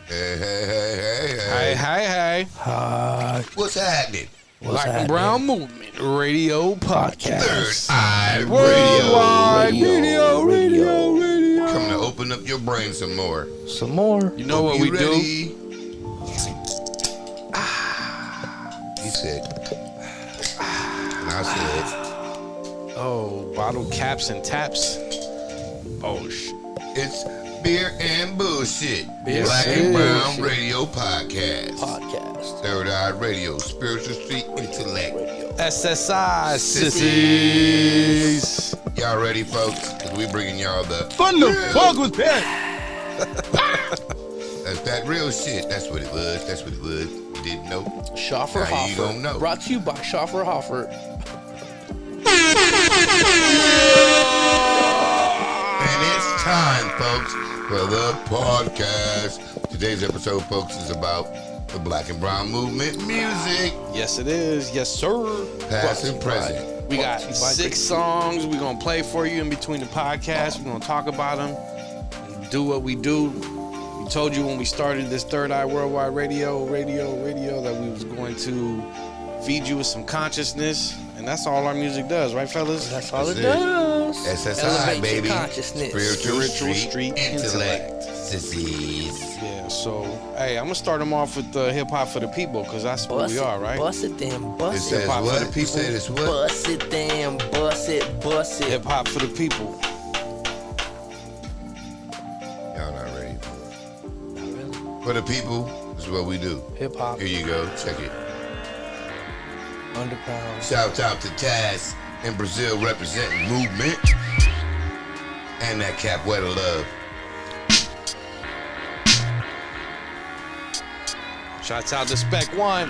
Hey. Hi. What's happening? Black and Brown Movement Radio Podcast. Third Eye Worldwide Radio. Coming to open up your brain some more. Some more. You know what we do? He said. And I said. Oh, bottle caps and taps. Oh, shit. It's Beer and Bullshit. Beer Black and and Brown Bullshit. Radio Podcast. Third Eye Radio. Spiritual Street Intellect. SSI sissies. Y'all ready, folks? Because we bringing y'all the What the fuck was that? That's that real shit. That's what it was. You didn't know. Schaffer Now you gonna Hoffer. know. Brought to you by Schaffer Hoffer. And it's time, folks, for the podcast. Today's episode, folks, is about the Black and Brown Movement music, Yes, it is. Yes, sir. past and present. We got 6 songs we're going to play for you in between the podcast. We're going to talk about them, do what we do. We told you when we started this Third Eye Worldwide Radio that we was going to feed you with some consciousness. And that's all our music does, right, fellas? That's all it That's it. does. SSI, Elevate baby. your consciousness. Spiritual Spiritual Street Street Intellect. Intellect. Sissies. Yeah, so, hey, I'm going to start them off with Hip Hop for the People, because that's what Bust we it, are, right? Bust it, then It bust it. says Hip-hop for what? the It people. said it's what? Bust it, then bust it. Hip Hop for the People. Y'all not ready for it. Not really. For the people, this is what we do. Hip hop, Here you go. Check it. underground. Shout out to Taz in Brazil representing movement. And that Capoeira love. Shouts out to Spec One.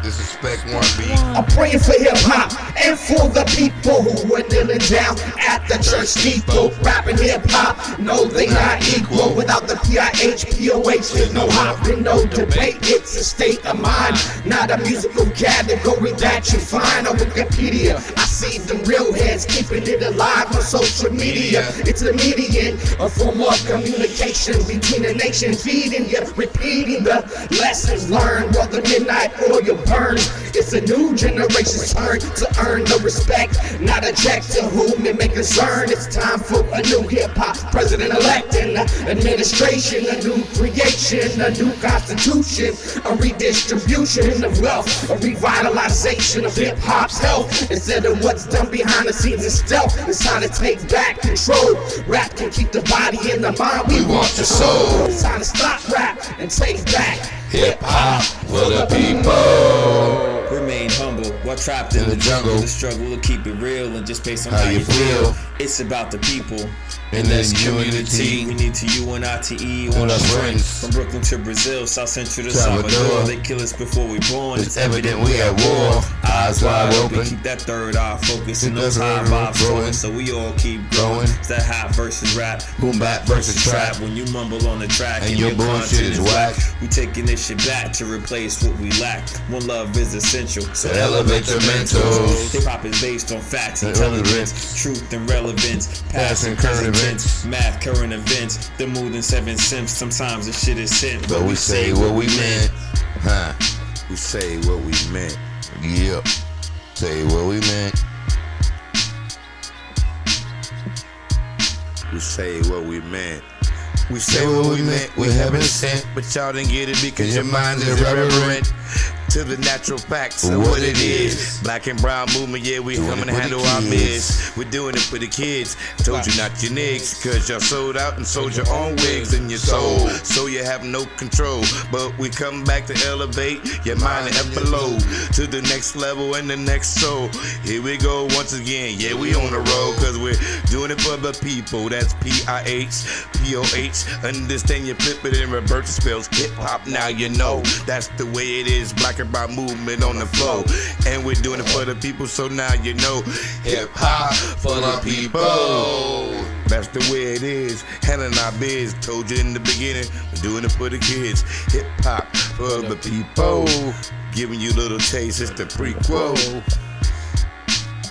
This is Spec 1B. I'm praying for hip hop and for the people who are kneeling down at the church steeple. Rapping hip hop, no, they not equal. Without the PIH, there's no hop and no debate. It's a state of mind, not a musical category that you find on Wikipedia. I see the real heads keeping it alive on social media. It's a median, a form of communication between a nation, feeding you, repeating the lessons learned while the midnight oil burns. It's a new generation's turn to earn the respect, not a check to whom it may concern. It's time for a new hip-hop president-elect and administration, a new creation, a new constitution, a redistribution of wealth, a revitalization of hip-hop's health. Instead of what's done behind the scenes in stealth, it's time to take back control. Rap can keep the body and the mind. We want the soul. It's time to stop rap and take back hip-hop for the people. Remain humble while trapped in In the jungle. The struggle to keep it real and just based on How how you you feel. feel. It's about the people. In this community. We need to UNITE With on our our friends. friends. From Brooklyn to Brazil, South Central to Salvador. Salvador. They kill us before we born. It's evident we at war. Eyes wide open. Keep that third eye focused and Keep those that high third eye vibes growing. flowing, so we all keep Growing. growing. It's that hot versus rap, Boom bap versus trap. When you mumble on the track And your bullshit content is whack. We taking this shit back to replace what we lack. One love is essential, so To elevate your mentals. Hip hop is based on facts, And intelligence, relevance. truth and relevance, past and current present events. tense, math, current events. The mood in 7 cents. Sometimes the shit is sent, But we say what we meant. Huh. We say what we meant. Yep. Say what we meant. We say what we meant. We say what we meant. We haven't sent, but y'all didn't get it because your mind is irreverent to the natural facts of what it is. Black and Brown Movement, yeah, we Doing coming to it for handle the our kids. biz. We're doing it for the kids. Told you not your niggas, cause y'all sold out and sold your own wigs and your soul. So you have no control. But we come back to elevate your mind and up below to the next level and the next soul. Here we go once again. Yeah, we on the road, cause we're doing it for the people. That's PIHPOH. Understand you flip it and reverse it spells hip hop. Now you know that's the way it is. Black and Brown Movement on the flow. And we're doing it for the people, so now you know hip hop for the people. That's the way it is. Handling our biz. Told you in the beginning, we're doing it for the kids. Hip hop for the people. Giving you little taste, it's the prequel.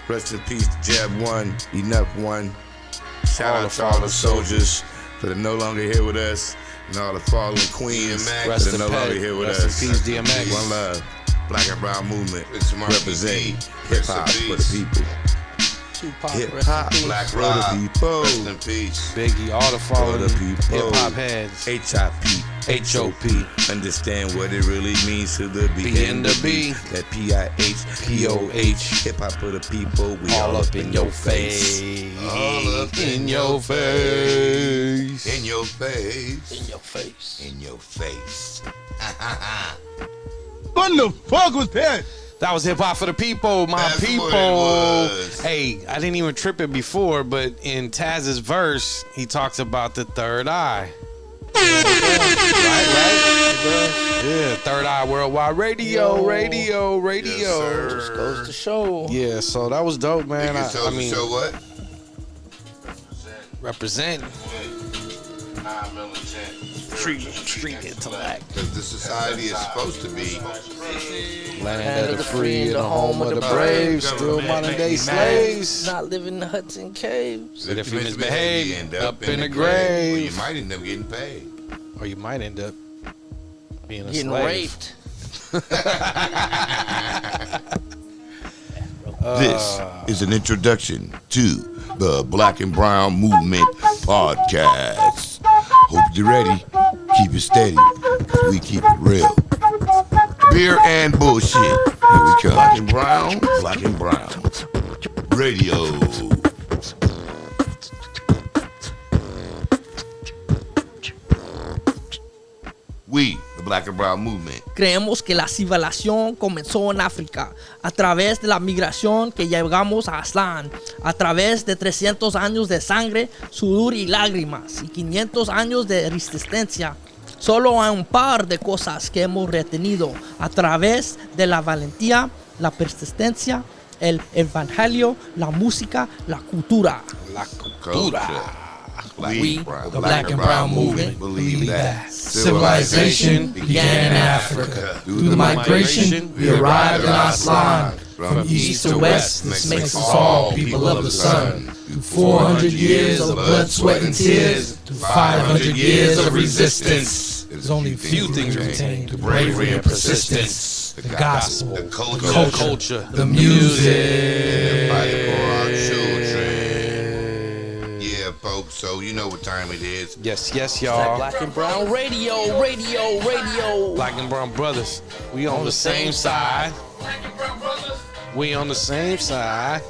Rest in peace to Jab 1, Enough 1. Shout out to all the soldiers that are no longer here with us. And all the fallen queens Rest that in are no longer peace. here with Rest in us. peace, DMX. One love. Black and Brown Movement. It's Marky Representing D. hip hop Rest in for the peace. people. Tupac, Hip rest in hop, peace. black For for the the people. Rest in peace. Biggie, all the fallen For the people. hip hop heads. HIP. H.O.P. Understand what it really means to the B B and and the the B. B. That PIHPOH. Hip hop for the people. We All up in your face. All up in your face. In your face. In your face. In your face. What the fuck was that? That was hip hop for the people, my That's what it people. was. Hey, I didn't even trip it before, but in Taz's verse, he talks about the third eye. right? Yeah, Third Eye Worldwide Radio. Yes, sir. Just goes to show. Yeah, so that was dope, man. Think it I mean, show what? represent Street intellect. Because the society is supposed to be land of the free and the home of the brave. Still modern day slaves. Not living in the huts and caves. But if you misbehave, misbehave, you end up in the grave. Or you might end up getting paid. Or you might end up being a Getting slave. raped. This is an introduction to the Black and Brown Movement podcast. Hope you're ready. Keep it steady. 'Cause we keep it real. Beer and bullshit. Here we come. Black and Brown Radio. We, the Black and Brown Movement. Creemos que la civilización comenzó en África a través de la migración que llegamos a Aztlán, a través de 300 años de sangre, sudor y lágrimas y 500 años de resistencia. Solo hay un par de cosas que hemos retenido a través de la valentía, la persistencia, el evangelio, la música, la cultura. La Culture. We, the Black and Brown Movement, believe that civilization began in Africa. Through the migration, we arrived in Aztlán. From east to west, this makes us all people of the sun. Through 400 years of blood, sweat, and tears, to 500 years of resistance, there's only a few things retained: the bravery and persistence, the gospel, The culture. culture. the music. Fight for our children. Yeah, folks. So you know what time it is. Yes, yes, That y'all. Black and Brown Radio. Black and Brown brothers. We on the same side. We on the same side.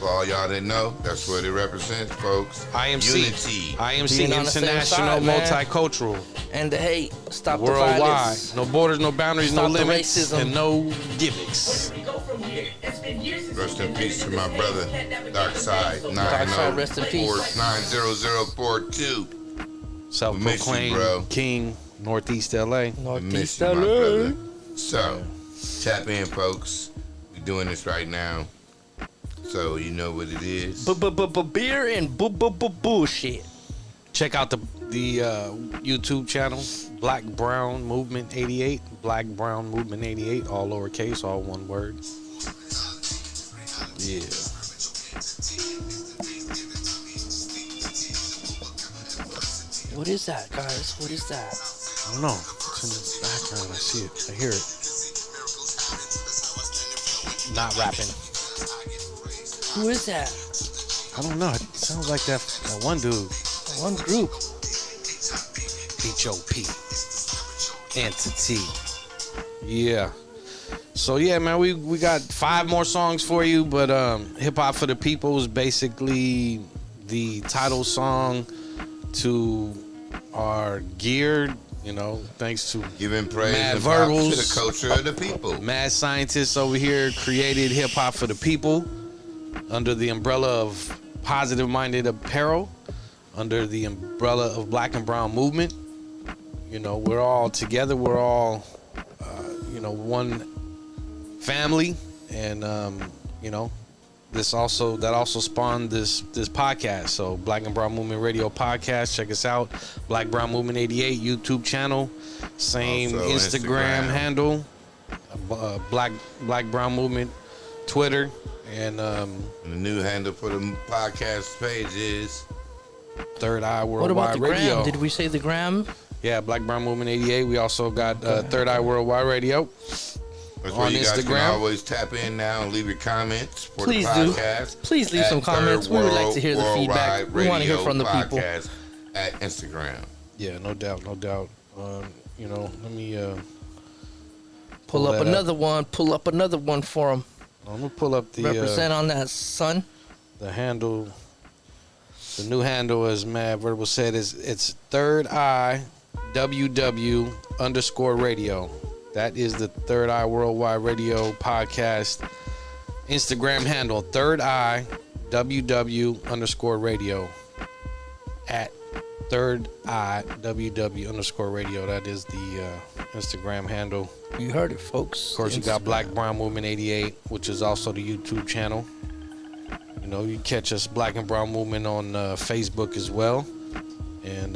For all y'all that know, that's what it represents, folks. IMC. Unity. IMC Being on the same International side, man. multicultural. And the hate. Stop the Worldwide. violence. No borders, no boundaries, no Stop the limits, racism. and no gimmicks. Rest in peace to my brother, Darkside. Darkside, rest in peace. 90042. Self-proclaimed bro. king, Northeast LA. I miss Northeast you, my LA. brother. So, tap in, folks. We're doing this right now. So, you know what it is. Beer and bullshit. Check out the YouTube channel, Black Brown Movement 88. Black Brown Movement 88, all lowercase, all one word. Yeah. What is that, guys? What is that? I don't know. It's in the background. I see it. I hear it. Not rapping. Who is that? I don't know. It sounds like that one dude. One group. H.O.P. Entity. Yeah. So yeah, man, we got 5 more songs for you, but Hip Hop for the People is basically the title song to our geared, thanks to Giving praise Mad and props to Verbals. the culture of the people. mad scientists over here created Hip Hop for the People under the umbrella of Positive Minded Apparel, under the umbrella of Black and Brown Movement. We're all together. We're all, one family, and that also spawned this podcast. So Black and Brown Movement Radio podcast. Check us out. Black Brown Movement 88 YouTube channel. Same Also Instagram Instagram. handle. Black Brown Movement Twitter, and And the new handle for the podcast page is Third Eye What about Worldwide the Radio. gram? Did we say the gram? Yeah, Black Brown Movement 88. We also got Third Eye Worldwide Radio. That's where On you guys Instagram. can always tap in now and leave your comments for Please the do. podcast. Please leave some at comments. Third We would like to hear the Worldwide feedback. We want to hear Radio from the people. Podcast at Instagram. Yeah, no doubt, no doubt. You know, let me Pull that up another one. Pull up another one for them. I'm gonna pull up the Represent on that, son. the handle. The new handle, as Mad Verbal said, it's Third Eye WW_radio. That is the Third Eye Worldwide Radio podcast Instagram handle. Third Eye WW_radio at Third Eye WW_radio. That is the Instagram handle. You heard it, folks. Of course, you got Black Brown Movement 88, which is also the YouTube channel. You know, you catch us Black and Brown Movement on Facebook as well. And,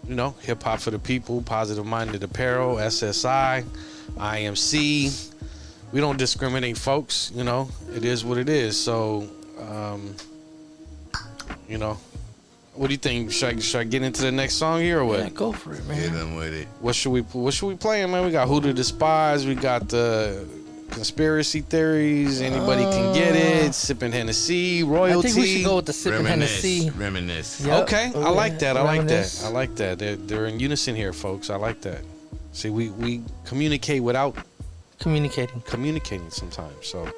you know, Hip Hop for the People, Positive Minded Apparel, SSI, IMC. We don't discriminate, folks. You know, it is what it is. So, you know, what do you think? Should I get into the next song here or what? Yeah, go for it, man. Hit them with it. What should we play, man? We got Who to Despise. We got the conspiracy theories. Anybody can get it. Sipping Hennessy. Royalty. I think we should go with the sipping Hennessy. Reminisce. Yep. Okay, Oh, I like that. I like that. Reminisce. I like that. They're in unison here, folks. I like that. See, we communicate without Communicating. sometimes. So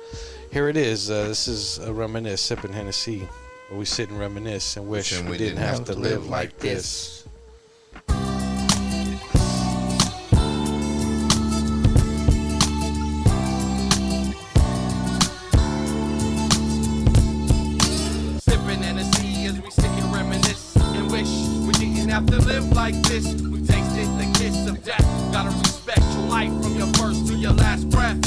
here it is. This is a Reminisce, Sipping Hennessy, where we sit and reminisce and wish Wishing we didn't have to live like this. Sipping Hennessy as we sit and reminisce and wish we didn't have to live like this. We tasted the kiss of death. Gotta respect your life from your first to your last breath.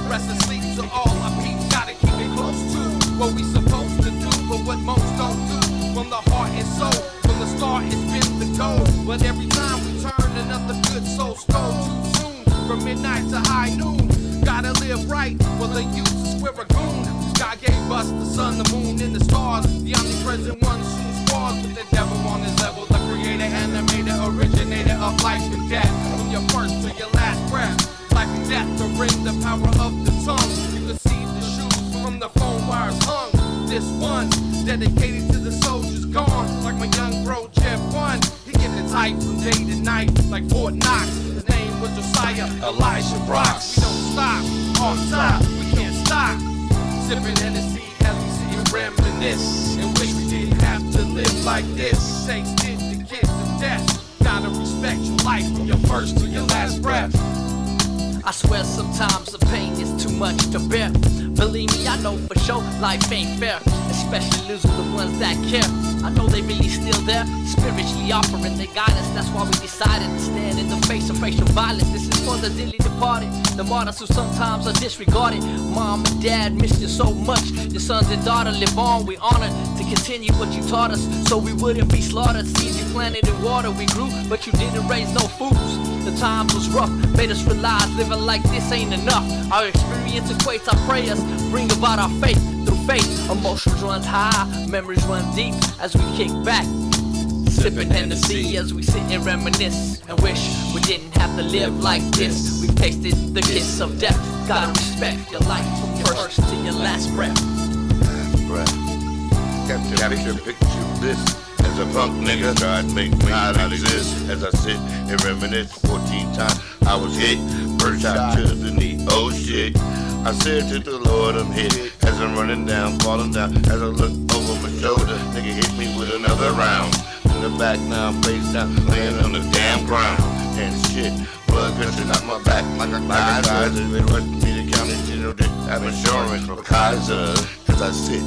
Rest asleep to all our peeps. Gotta keep it close to what we supposed to do, but what most don't do. From the heart and soul, from the start it's been the goal. But every time we turn, another good soul stole too soon. From midnight to high noon, gotta live right. Well, the youth is we're a goon. God gave us the sun, the moon, and the stars. The omnipresent one soon spars with the devil on his level. The creator, animator, originator of life and death. From your first to your last breath, life and death to bring the power of the tongue. You can see the shoes from the phone wires hung. This one dedicated to the soldiers gone. Like my young bro Jeff One, he get it tight from day to night, like Fort Knox. His name was Josiah Elijah Brox. We don't stop, on top, we can't stop. Sipping Hennessy as we sit and reminisce and wish we didn't have to live like this. Tasted the kiss of death. Gotta respect your life from your first to your last breath. I swear sometimes the pain is too much to bear. Believe me, I know for sure life ain't fair, especially losing the ones that care. I know they really still there, spiritually offering their guidance. That's why we decided to stand in the face of racial violence. This is for the dearly departed, the martyrs who sometimes are disregarded. Mom and dad miss you so much. Your sons and daughter live on. We honored to continue what you taught us, so we wouldn't be slaughtered. Seeds you planted in water we grew, but you didn't raise no fools. The times was rough, made us realize living like this ain't enough. Our experience equates our prayers, bring about our faith. Through faith, emotions run high, memories run deep as we kick back. Sipping Hennessy as we sit and reminisce and wish we didn't have to live like this. We've tasted the kiss of death. Gotta respect your life from your first to your last breath. Last breath. Capture picture of this. As a punk nigga tried to make me not exist. As I sit and reminisce 14 times I was hit. First shot to the knee, oh shit. I said to the Lord I'm hit. As I'm running down, falling down. As I look over my shoulder, nigga hit me with another round. In the back now I'm face down, laying on the damn ground. And shit, blood gushing out my back like a Kaiser. They rushed me to county general, didn't have insurance for Kaiser. As I sit,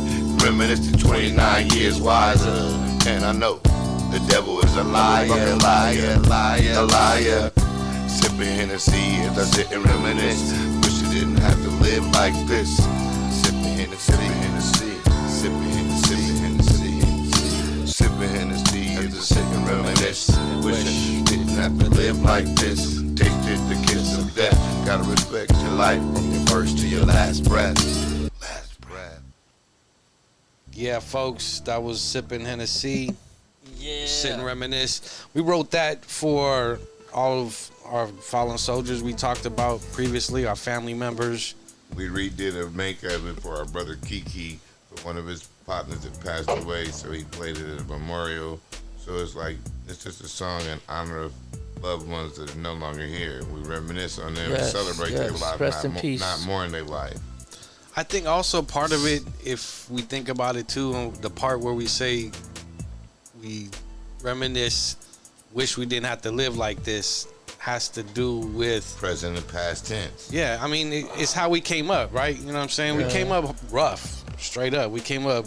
reminiscing 29 years wiser. And I know the devil is a liar, liar, liar, liar. Sipping Hennessy as I sit and reminisce. Wish I didn't have to live like this. Sipping Hennessy, Hennessy, sipping Hennessy, Hennessy, sipping Hennessy as I sit and reminisce. Wish I didn't have to live like this. Tasted the kiss of death. Gotta respect your life from your first to your last breath. Last breath. Yeah, folks, that was Sipping Hennessy. Sit and reminisce. We wrote that for all of our fallen soldiers we talked about previously, our family members. We redid a make of it for our brother Kiki, for one of his partners that passed away, so he played it at a memorial. So it's just a song in honor of loved ones that are no longer here. We reminisce on them and celebrate their life, Rest in peace. not mourn their life. I think also part of it, if we think about it too, the part where we say we reminisce, wish we didn't have to live like this, has to do with Present and past tense. Yeah, I mean, it's how we came up, right? You know what I'm saying? We came up rough, straight up. We came up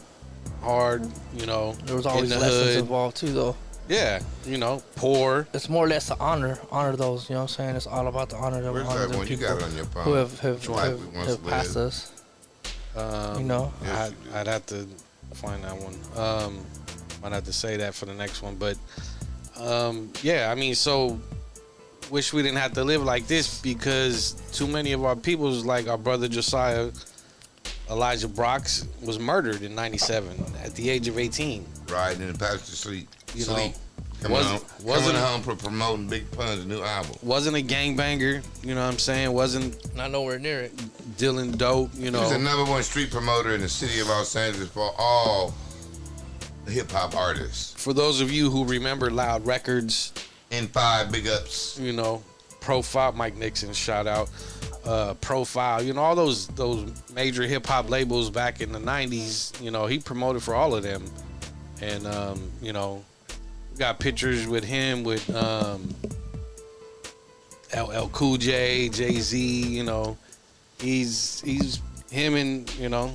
hard, you know. There was in always the lessons hood. involved too, though. Yeah, you know, poor. It's more or less to honor those. You know what I'm saying? It's all about the honor them, Where's honor that them one? You people got it on your phone. who have Life we once passed lived. us. You know, Yes, I'd have to find that one. Might have to say that for the next one, but yeah, I mean, so wish we didn't have to live like this because too many of our peoples, like our brother Josiah Elijah Brox, was murdered in '97 at the age of 18. Riding in the passenger seat. You know, Sleep. Coming wasn't home for promoting Big Pun's new album. Wasn't a gangbanger, you know what I'm saying? Wasn't not nowhere near it. dealing dope, you He was the know. #1 street promoter in the city of Los Angeles for all the hip hop artists. For those of you who remember Loud Records, N5, big ups. you know, Profile, Mike Nixon, shout out, Profile, you know, all those major hip hop labels back in the '90s, you know, he promoted for all of them, and you know, we got pictures with him with LL Cool J, Jay-Z, you know, he's him and you know,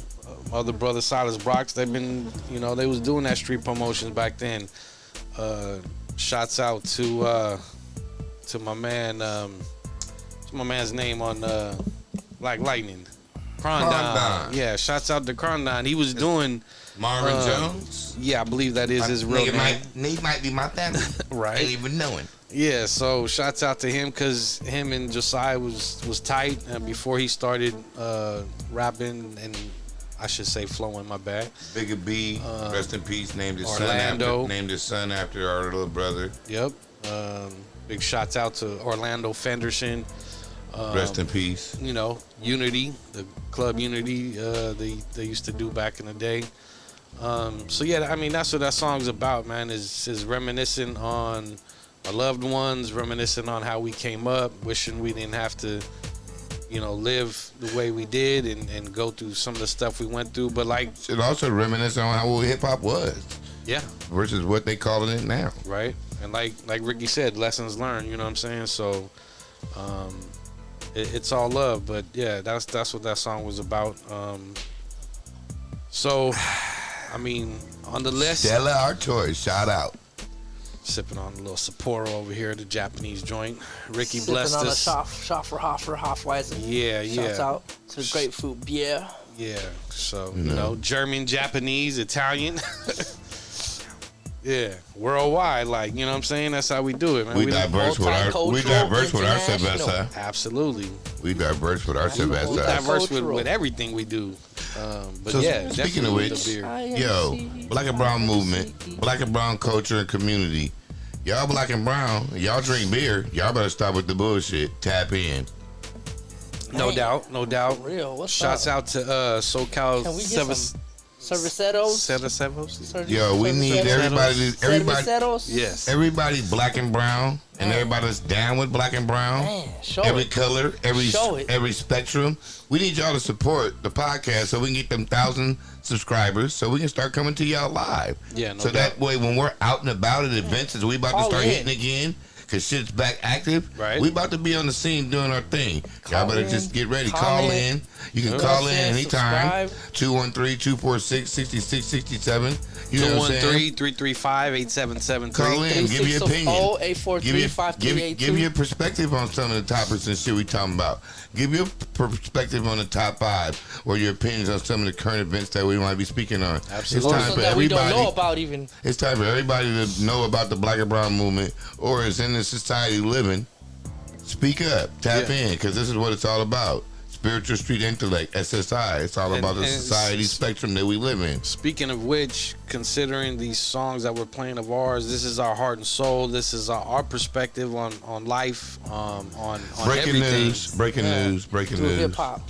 other brother Silas Brox. They've been, you know, they was doing that street promotions back then. Shouts out to my man, what's my man's name on Black Lightning? Krondon. Yeah, shouts out to Krondon. He was doing Marvin Jones. Yeah, I believe that is his real name. He might be my family. Right. Ain't even knowing. Yeah, so shouts out to him because him and Josiah was tight before he started rapping and I should say flowing. My bad. Bigger B, rest in peace. Named his Orlando. son after our little brother. Yep. Big shouts out to Orlando Fenderson. Rest in peace. You know, Unity, the club Unity they used to do back in the day. So yeah, I mean that's what that song's about, man. Is reminiscing on our loved ones, reminiscing on how we came up, wishing we didn't have to, you know, live the way we did and go through some of the stuff we went through. But like, Should also reminisce on how hip hop was yeah, versus what they calling it now. right. And like Ricky said, lessons learned. You know what I'm saying? So, it's all love. But yeah, that's what that song was about. So, I mean, on the list, Stella Artois, shout out. sipping on a little Sapporo over here, the Japanese joint. Ricky Sipping blessed on us. a Hofweizen. Yeah, Shouts yeah, out to the grapefruit beer. yeah. So you know, German, Japanese, Italian. Yeah, worldwide, like, you know what I'm saying? That's how we do it, man. We diverse with our multicultural, Sylvester. Absolutely. We diverse with our We Sylvester. diverse with Cultural. everything we do. But So yeah, speaking of definitely which, the beer. yo, Black and Brown movement, Black and Brown culture and community. Y'all Black and Brown, y'all drink beer. Y'all better stop with the bullshit. Tap in. No doubt, no doubt. For real, what's Shouts up? out to SoCal Can we get some cerveceros? Yo, we need everybody. Cerveceros? Yes. Everybody Black and Brown, and everybody that's down with Black and Brown. Man, show Every it. color, Show it. every spectrum. We need y'all to support the podcast so we can get them 1,000 subscribers, so we can start coming to y'all live. Yeah, no so doubt. that way, when we're out and about at events, as we about to Call start in. hitting again, cause shit's back active. Right. We about to be on the scene doing our thing. Y'all Call better in, just get ready. Call comment. in. You can Yeah. call in anytime. Subscribe. 213-246-6667. You know what I'm saying? 213-335-8773. Call in. Give your opinion. 843-5382. Give your perspective on some of the topics and shit we talking about. Give your perspective on the top 5 or your opinions on some of the current events that we might be speaking on. Absolutely. It's time Something for that we don't know everybody. about even. It's time for everybody to know about the Black and Brown movement or is in the society living. Speak up, tap Yeah. in, because this is what it's all about. spiritual street intellect, SSI. It's all about the society spectrum that we live in. Speaking of which, considering these songs that we're playing of ours, this is our heart and soul. This is our perspective on life, on breaking everything. news, breaking news. Through hip hop.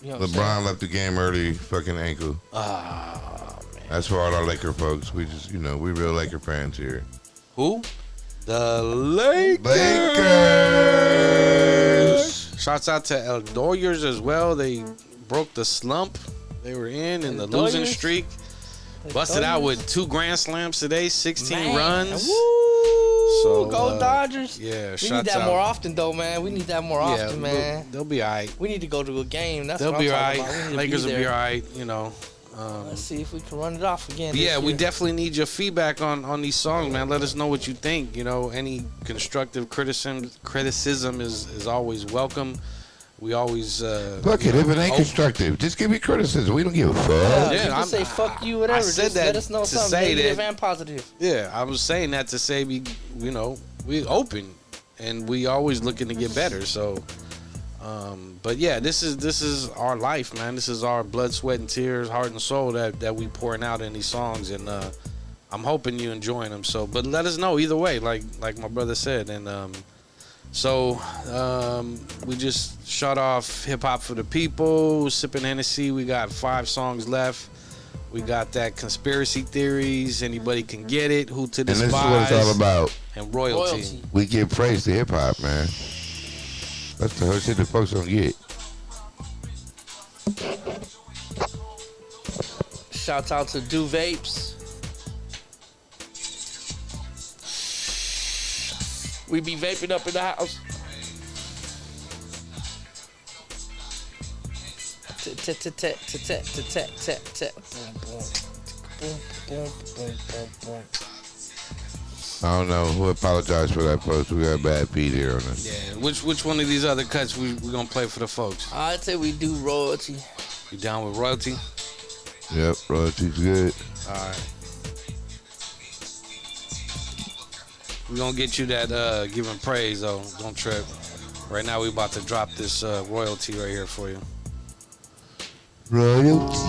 You know what I'm LeBron left the game early, fucking ankle. Ah, man. That's for all our Laker folks. We just, we real Laker fans here. Who? The Lakers. Shouts out to El Doyers as well. They broke the slump they were in the losing streak. Busted out with 2 grand slams today, 16 runs. Woo! So, go Dodgers. Yeah, we need that more often, though, man. We need that more often, man. They'll be all right. We need to go to a game. That's They'll what be I'm all talking right. about. We need Lakers to be will be there. all right, Let's see if we can run it off again. Yeah, this we year. definitely need your feedback on these songs, man. Let us know what you think. Any constructive criticism is always welcome. We always Fuck it, if it ain't constructive, just give me criticism. We don't give a fuck. You can say fuck you, whatever. I said Just that let us know to something say negative that- and positive. Yeah, I was saying that to say we open and we always looking to get better. So, but yeah, this is our life, man. This is our blood, sweat, and tears, heart and soul that we pouring out in these songs, and I'm hoping you enjoying them. So, but let us know either way, like my brother said, and we just shut off Hip Hop for the People, Sipping Hennessy. We got 5 songs left. We got that Conspiracy Theories, Anybody Can Get It, Who to Despise. And this is what it's all about. And Royalty. We give praise to hip hop, man. That's the whole shit that folks don't get. Shouts out to Do Vapes. We be vaping up in the house. I don't know who apologized for that post. We got a bad beat here on this. Yeah, which one of these other cuts we gonna play for the folks? I'd say we do Royalty. You down with Royalty? Yep, royalty's good. All right. We gonna get you that giving praise though. Don't trip. Right now we about to drop this Royalty right here for you. Royalties.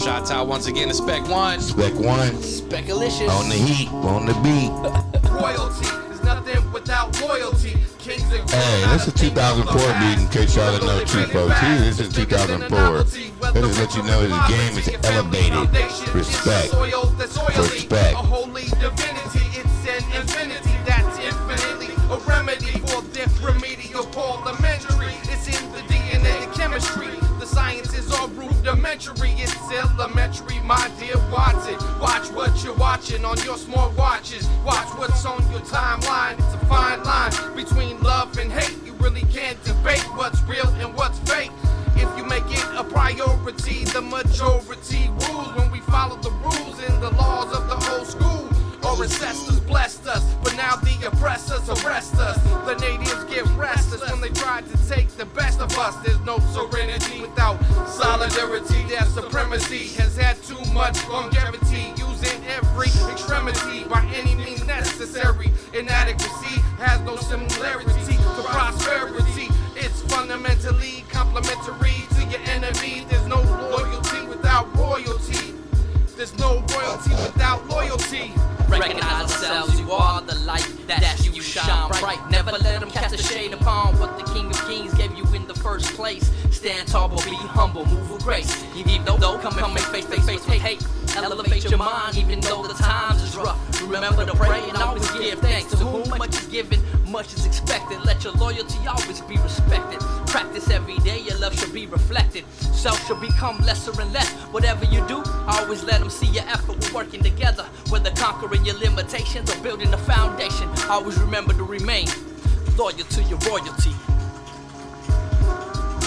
Shouts out once again to Spec One. Spec One. Specalicious. On the heat, on the beat. Royalty is nothing without loyalty. Kings and Hey, this is 2004 beat in case y'all didn't know Chico. This is 2004. Let us let you know this game is elevated. Respect. Respect. A holy divinity, it's an infinity that's infinitely a remedy for this remedial parliamentary. It's in the DNA, the chemistry. The science is all rudimentary. It's elementary, my dear. Watch it. Watch what you're watching on your smart watches. Watch what's on your timeline. It's a fine line between love and hate. You really can't debate what's real and what's fake. If you make it a priority, the majority rules when we follow the rules and the laws of the old school. Our ancestors blessed us, but now the oppressors arrest us. The natives get restless when they try to take the best of us. There's no serenity without solidarity. Their supremacy has had too much longevity, using every extremity by any means necessary. Inadequacy has no similarity to prosperity. It's fundamentally complementary to your enemy. There's no loyalty without royalty. There's no royalty without loyalty. Recognize ourselves, you are the light that you shine bright. Never let them cast a shade upon what the King of Kings gave you in the first place. Stand tall, but be humble, move with grace. Even though come face to face with hate. Elevate your mind, even though the times is rough. Remember to pray and always give thanks. To whom much is given, much is expected. Let your loyalty always be respected. Practice every day, your love should be reflected. Self should become lesser and less. Whatever you do, always let them see your effort. We're working together, whether conquering your limitations or building a foundation. Always remember to remain loyal to your royalty.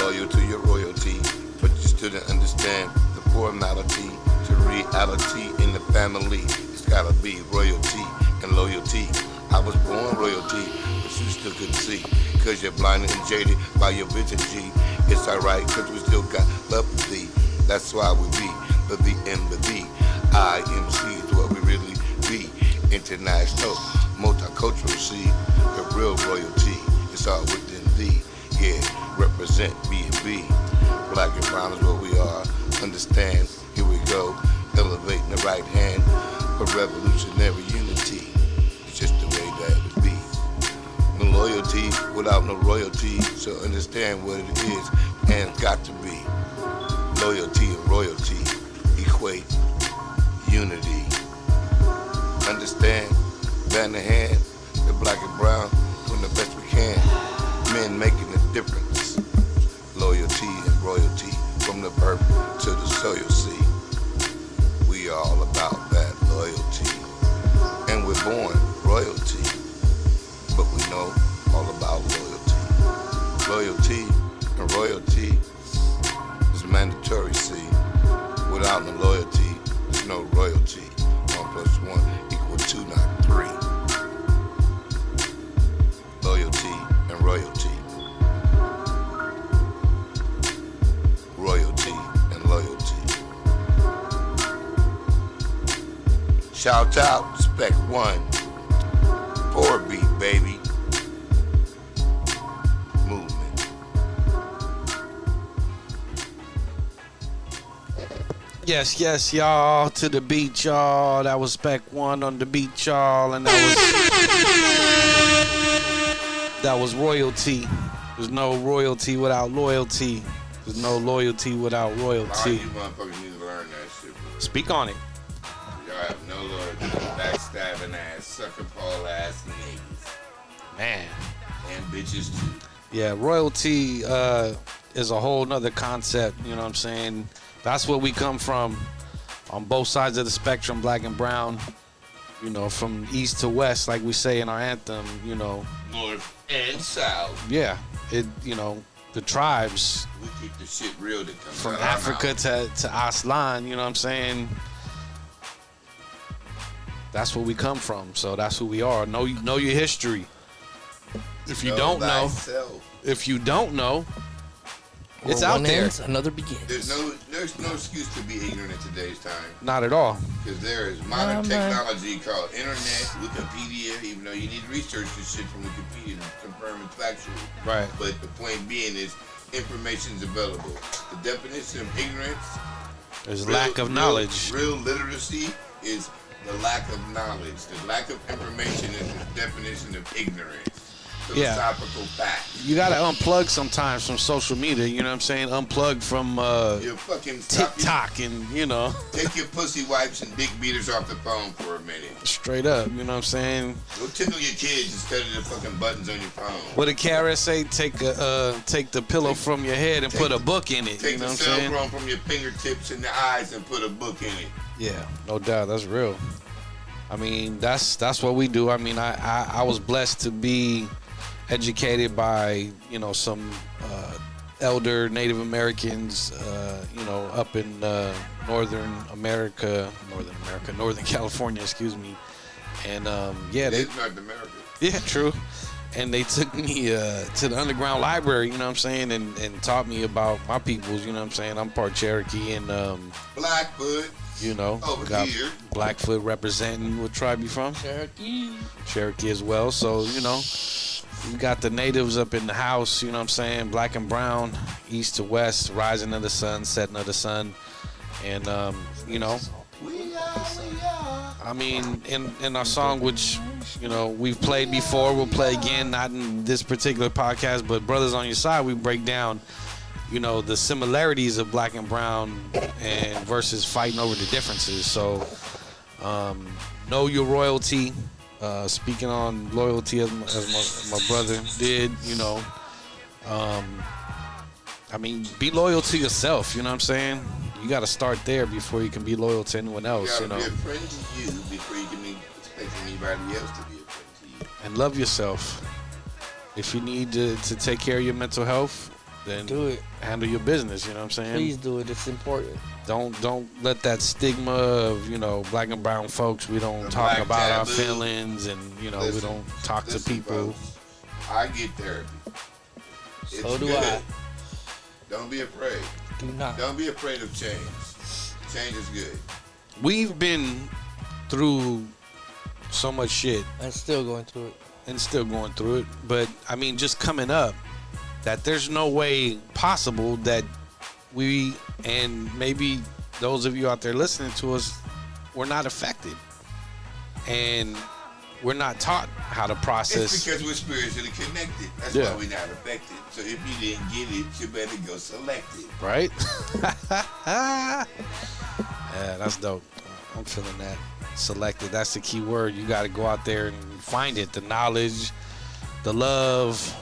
Loyal to your royalty, but you still didn't understand the formality to reality in the family. It's gotta be royalty and loyalty. I was born royalty, but you still couldn't see, cause you're blinded and jaded by your vision, G. It's alright, cause we still got love for thee. That's why we be the and the thee. IMC is what we really be. International, multicultural, see, the real royalty. It's all within thee. Yeah, represent B&B. Black and brown is what we are. Understand, here we go. Elevating the right hand for revolutionary unity. It's just the way that it be. No loyalty without no royalty. So understand what it is and it's got to be. Loyalty and royalty equate unity. Understand? Band the hand, the black and brown, doing the best we can. Men making a difference. Loyalty and royalty from the birth to the soil sea. We all about that loyalty. And we're born royalty. But we know all about loyalty. Loyalty and royalty is mandatory, see. Without no loyalty, there's no royalty. 1 + 1 = 2, not 3. Loyalty and royalty. Royalty and loyalty. Shout out, Spec 1. 4-beat, baby. Movement. Yes, yes, y'all. To the beat, y'all. That was Spec 1 on the beat, y'all. And that was royalty. There's no royalty without loyalty. There's no loyalty without A lot of royalty. you motherfuckers need to learn that shit, bro. Speak on it. Y'all have no loyalty. Backstabbing ass, sucker Paul ass niggas. Man. And bitches too. Yeah, royalty is a whole nother concept, you know what I'm saying? That's where we come from on both sides of the spectrum, black and brown, you know, from east to west, like we say in our anthem, you know. North and south. Yeah, you know, the tribes We keep the shit real that comes from out our Africa mouth. to Aslan, you know what I'm saying? That's where we come from, so that's who we are. Know your history. If you don't know, thyself. it's Where out one there. ends, another begins. There's no excuse to be ignorant in today's time. Not at all. Because there is modern man. technology called internet, Wikipedia, even though you need to research this shit from Wikipedia to confirm it's factual. Right. But the point being is information's available. The definition of ignorance, There's lack of knowledge. Real literacy is the lack of knowledge. The lack of information is the definition of ignorance. Yeah. Philosophical fact. You gotta unplug sometimes from social media, you know what I'm saying? Unplug from You fucking stop TikTok and, you know, Take your pussy wipes and dick beaters off the phone for a minute. straight up, you know what I'm saying? Go tickle your kids instead of the fucking buttons on your phone. What did KRS say? Take the pillow from your head and put a book in it, Take you know the what I'm cell saying? phone from your fingertips and the eyes and put a book in it. Yeah, no doubt, that's real. I mean, that's what we do. I mean, I was blessed to be educated by, you know, some elder Native Americans, you know, up in Northern California, excuse me. And yeah, It's North America. yeah, true. And they took me to the underground library, you know what I'm saying, and taught me about my peoples, you know what I'm saying. I'm part Cherokee and Blackfoot. you know, Over got here. Blackfoot representing. What tribe you from? Cherokee as well. So, you know, we got the natives up in the house, you know what I'm saying? Black and brown, east to west, rising of the sun, setting of the sun. And, you know, I mean, in our song, which, you know, we've played before, we'll play again, not in this particular podcast, but Brothers on Your Side, we break down, you know, the similarities of black and brown and versus fighting over the differences. So, know your royalty. Speaking on loyalty as my brother did, you know, I mean, be loyal to yourself, you know what I'm saying? You got to start there before you can be loyal to anyone else, You you gotta know. be a friend to you before you can expect anybody else to be a friend to you. And love yourself. If you need to take care of your mental health, then Do it. handle your business, you know what I'm saying? Please do it. It's important. Don't let that stigma of, you know, black and brown folks, we don't The talk black about our taboo. feelings, and, you know, we Listen, don't talk to listen, people. folks, I get therapy. It's So do good. I. Don't be afraid. Do not. Don't be afraid of change. Change is good. We've been through so much shit I'm still going through it. and still going through it, but I mean, just coming up, that there's no way possible that we, and maybe those of you out there listening to us, we're not affected. And we're not taught how to process. It's because we're spiritually connected. That's Yeah. why we're not affected. So if you didn't get it, you better go select it. Right? Yeah, that's dope. I'm feeling that. Selected. That's the key word. You got to go out there and find it. The knowledge, the love,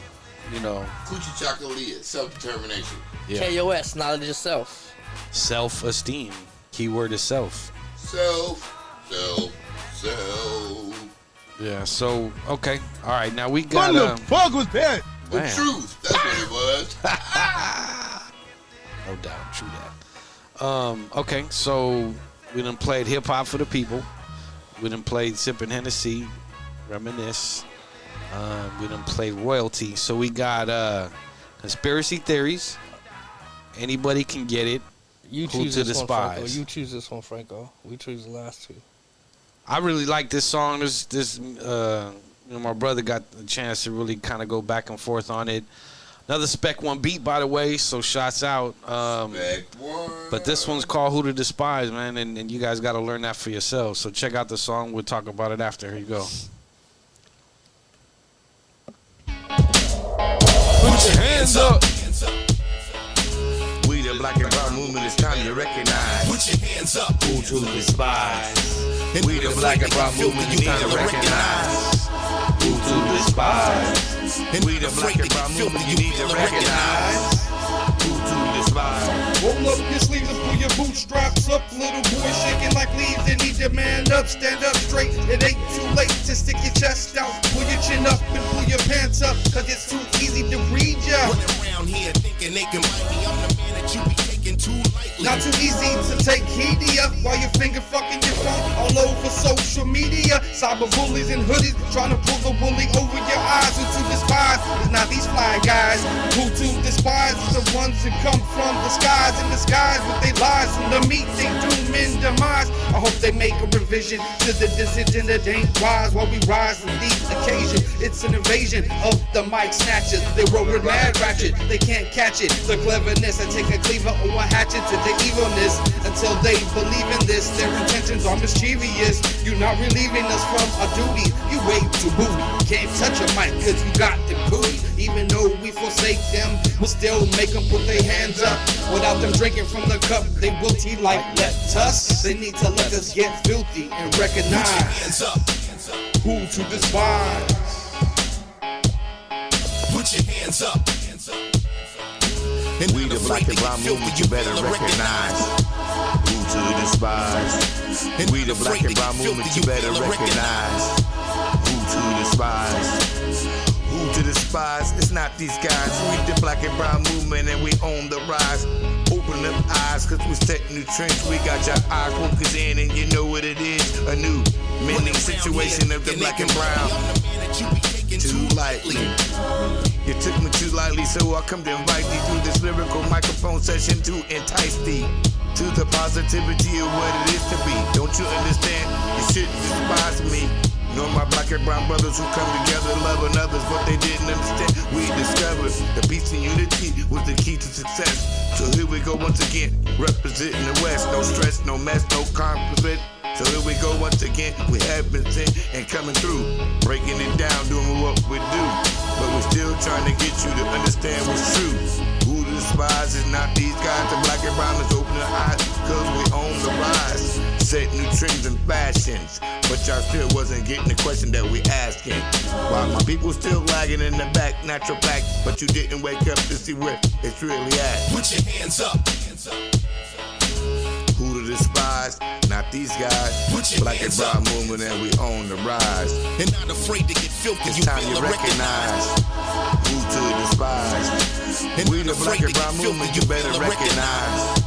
you know. Coochie Chocolate, self-determination. Yeah. KOS, knowledge of self. Self-esteem. Keyword is self. Self. Yeah, so, okay. All right, now we got... What the fuck was that? The truth. That's what it was. No doubt. True that. Okay, so we done played hip-hop for the people. We done played Sippin' Hennessy, Reminisce. We done played Royalty. So we got Conspiracy Theories. Anybody can get it. You Who choose to this one, Franco. despise. You choose this one, Franco. We choose the last two. I really like this song. My brother got a chance to really kind of go back and forth on it. Another Spec One beat, by the way, so shots out. Spec One. But this one's called Who to Despise, man, and you guys got to learn that for yourselves. So check out the song. We'll talk about it after. Here you go. Put your hands up. We the black and brown movement, it's time you recognize. Put your hands up. Who to despise. We the black and brown movement, you need to recognize. Who to despise. We the black and brown movement, you need to recognize. Who to despise. Roll up your sleeves and pull your bootstraps up. Little boy shaking like leaves. They need your man up. Stand up straight. It ain't too late to stick your chest out. Pull your chin up and pull your pants up. Cause it's too easy to read ya. Running around here thinking they can bite me. I'm the man that you be taking too lightly. Not too easy to take heed of while you're finger fucking your phone all over social media. Cyber bullies and hoodies trying to pull the woolly over your eyes. Who to despise is not these fly guys. Who to despise is the ones who come from the skies in disguise with their lies and the meat they doom and demise. I hope they make a revision to the decision that ain't wise while we rise to the occasion. It's an invasion of the mic snatchers. They roll with mad ratchet, they can't catch it. The cleverness, I take a cleaver or a hatchet to the evilness. Until they believe in this, their intentions are mischievous. You're not relieving us from our duty. You way too booty. Can't touch a mic cause you got the cootie. Even though we forsake them, we'll still make them put their hands up. Without them drinking from the cup, they will tea like let us. They need to let us get filthy and recognize who to despise. Put your hands up. And we the black and brown movement, you better recognize. Who to despise. And we the black and brown movement, you better recognize. Who to despise. Who to despise, it's not these guys. We the black and brown movement and we own the rise. Open up eyes, cause we set new trends. We got your eyes focused in and you know what it is. A new mending situation of the black and brown. Too lightly. You took me too lightly, so I come to invite thee through this lyrical microphone session to entice thee to the positivity of what it is to be. Don't you understand? You shouldn't despise me. Nor my black and brown brothers who come together loving others, but they didn't understand. We discovered the peace and unity was the key to success. So here we go once again, representing the West. No stress, no mess, no conflict. So here we go once again, we have been sent and coming through, breaking it down, doing what we do. But we're still trying to get you to understand what's true. Who to despise is not these guys, the black and brown is open their eyes, cause we own the rise. Set new trends and fashions, but y'all still wasn't getting the question that we asking. Why my people still lagging in the back, natural fact, but you didn't wake up to see where it's really at. Put your hands up. Who to despise? Not these guys. Black and brown movement and we own the rise. And not afraid to get filthy. It's time you recognize who to despise. And we the black and brown movement, you better recognize